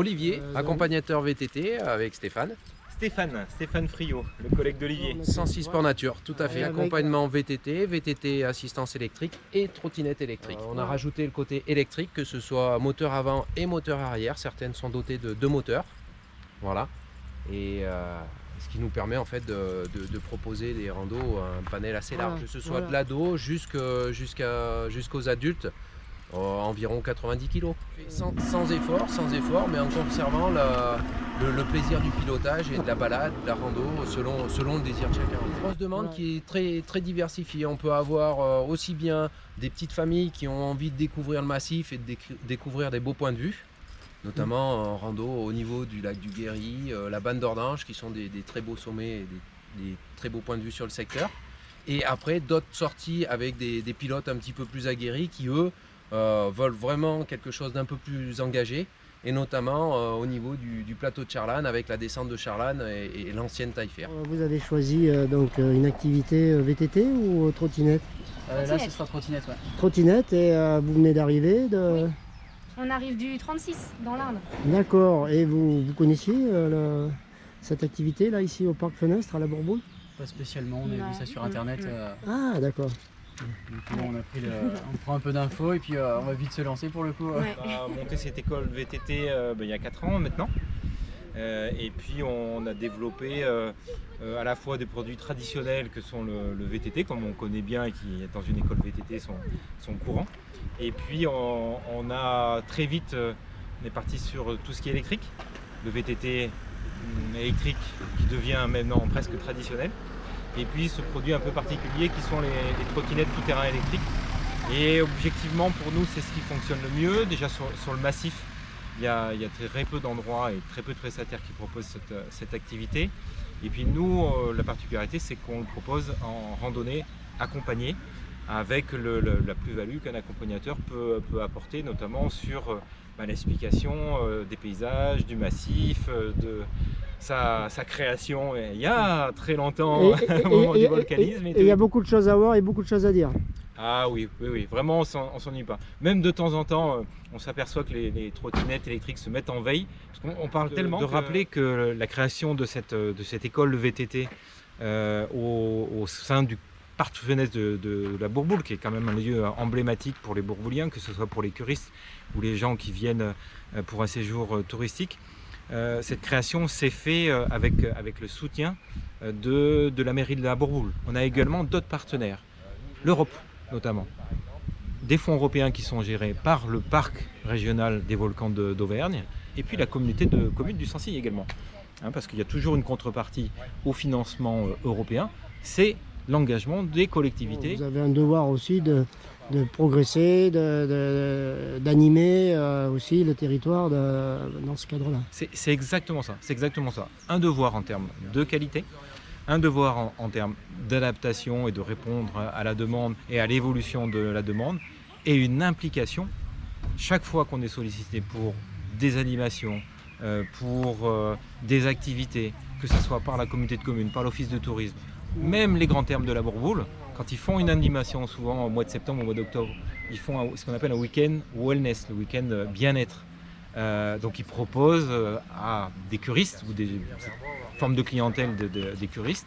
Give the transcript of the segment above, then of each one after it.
Olivier, accompagnateur VTT avec Stéphane. Stéphane Friot, le collègue d'Olivier. 106 Sport Nature, tout à fait. Accompagnement VTT, VTT assistance électrique et trottinette électrique. On a rajouté le côté électrique, que ce soit moteur avant et moteur arrière. Certaines sont dotées de 2 moteurs. Voilà. Et ce qui nous permet en fait de proposer des randos un panel assez large, que ce soit de l'ado jusqu'aux adultes. Environ 90 kg. Sans effort, mais en conservant le plaisir du pilotage et de la balade, de la rando, selon le désir de chacun. Une grosse demande qui est très, très diversifiée. On peut avoir aussi bien des petites familles qui ont envie de découvrir le massif et de découvrir des beaux points de vue, notamment en rando au niveau du lac du Guéry, la Bande d'Ordange, qui sont des très beaux sommets et des très beaux points de vue sur le secteur. Et après, d'autres sorties avec des pilotes un petit peu plus aguerris qui, eux, veulent vraiment quelque chose d'un peu plus engagé, et notamment au niveau du plateau de Charlanne avec la descente de Charlanne et l'ancienne Taillefer. Vous avez choisi donc une activité VTT ou trottinette? Là ce sera trottinette, ouais. Trottinette, et vous venez d'arriver de... Oui. On arrive du 36 dans l'Arne. D'accord, et vous connaissiez cette activité là ici au Parc Fenestre à la Bourboule? Pas spécialement, on a vu ça sur internet. Ah d'accord. Donc, on prend un peu d'infos et puis on va vite se lancer pour le coup. Ouais. On a monté cette école VTT il y a 4 ans maintenant. Et puis on a développé à la fois des produits traditionnels que sont le VTT, comme on connaît bien et qui dans une école VTT sont courants. Et puis on a très vite, on est parti sur tout ce qui est électrique, le VTT électrique qui devient maintenant presque traditionnel. Et puis ce produit un peu particulier qui sont les trottinettes tout-terrain électriques. Et objectivement pour nous c'est ce qui fonctionne le mieux. Déjà sur le massif, il y a très peu d'endroits et très peu de prestataires qui proposent cette activité. Et puis nous, la particularité c'est qu'on le propose en randonnée accompagnée, avec la plus-value qu'un accompagnateur peut apporter, notamment sur l'explication des paysages, du massif, de sa création il y a très longtemps, au moment du volcanisme. Et il y a beaucoup de choses à voir et beaucoup de choses à dire. Ah oui, vraiment on s'ennuie pas. Même de temps en temps, on s'aperçoit que les trottinettes électriques se mettent en veille. Parce qu'on parle tellement de rappeler que la création de cette école de VTT au sein du Parc Fenestre de la Bourboule, qui est quand même un lieu emblématique pour les Bourbouliens, que ce soit pour les curistes ou les gens qui viennent pour un séjour touristique. Cette création s'est faite avec le soutien de la mairie de la Bourboule. On a également d'autres partenaires, l'Europe notamment, des fonds européens qui sont gérés par le parc régional des volcans d'Auvergne, et puis la communauté de communes du Sancy également. Parce qu'il y a toujours une contrepartie au financement européen, c'est l'engagement des collectivités. Vous avez un devoir aussi de progresser, d'animer aussi le territoire dans ce cadre-là. C'est exactement ça, Un devoir en termes de qualité, un devoir en termes d'adaptation et de répondre à la demande et à l'évolution de la demande, et une implication chaque fois qu'on est sollicité pour des animations, pour des activités, que ce soit par la communauté de communes, par l'office de tourisme, même les grands termes de la Bourboule. Quand ils font une animation, souvent au mois de septembre, au mois d'octobre, ils font ce qu'on appelle un week-end wellness, le week-end bien-être. Donc ils proposent à des curistes ou des formes de clientèle des curistes,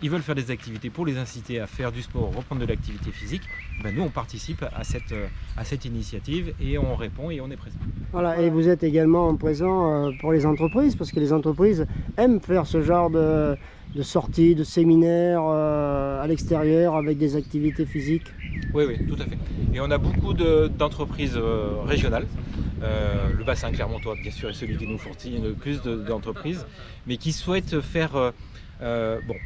ils veulent faire des activités pour les inciter à faire du sport, reprendre de l'activité physique. Nous on participe à cette initiative et on répond et on est présent. Voilà, et vous êtes également présent pour les entreprises, parce que les entreprises aiment faire ce genre de sorties, de séminaires à l'extérieur avec des activités physiques. Oui, tout à fait. Et on a beaucoup d'entreprises régionales. Le bassin clermontois, bien sûr, est celui qui nous fournit le plus d'entreprises, mais qui souhaitent faire...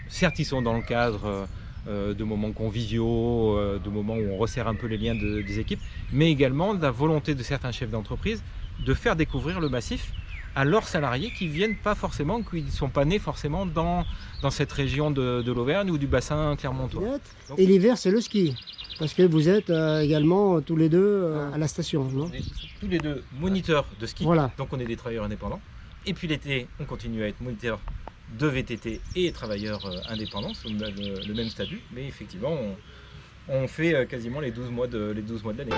certes, ils sont dans le cadre de moments conviviaux, de moments où on resserre un peu les liens des équipes, mais également de la volonté de certains chefs d'entreprise de faire découvrir le massif à leurs salariés qui viennent pas forcément, qui ne sont pas nés forcément dans cette région de l'Auvergne ou du bassin clermontois. Et l'hiver, c'est le ski, parce que vous êtes également tous les deux à la station, non? On est tous les deux moniteurs de ski, voilà. Donc on est des travailleurs indépendants. Et puis l'été, on continue à être moniteurs de VTT et travailleurs indépendants, c'est le même statut, mais effectivement, on fait quasiment les 12 mois de l'année.